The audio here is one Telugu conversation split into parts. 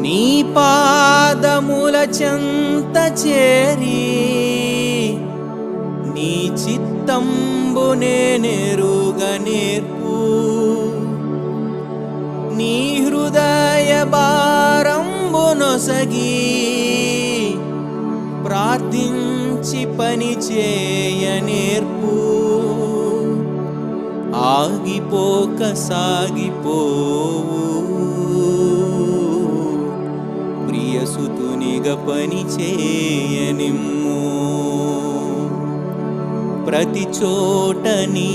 నీ పాదముల చెంత చేరి నీ చిత్తంబు నేనెరుగ నేర్పు. నీ హృదయ భారంబు నొసగి ప్రార్థించి పని చేయ నేర్పు. ఆగిపోక సాగిపోవు ప్రియసుతునిగా పని చేయనిమ్ము. ప్రతి చోట నీ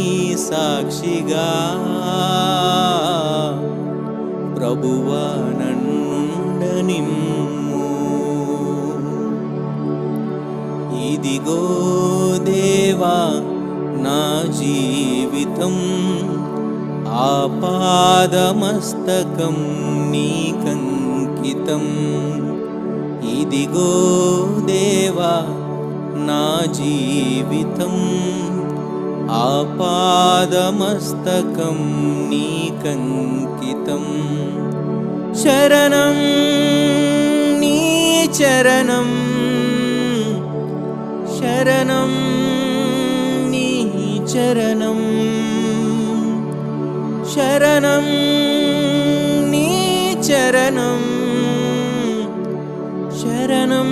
సాక్షిగా ప్రభువా నన్నుండనిమ్ము. ఇదిగో దేవా నా జీవితం, ఆపాదమస్తకం నీకంకితం. ఇదిగో దేవా నా జీవితం, ఆపాదమస్తకం నీకంకితం. శరణం నీ చరణం, శరణం నీ చరణం, శరణం నీ చరణం, శరణం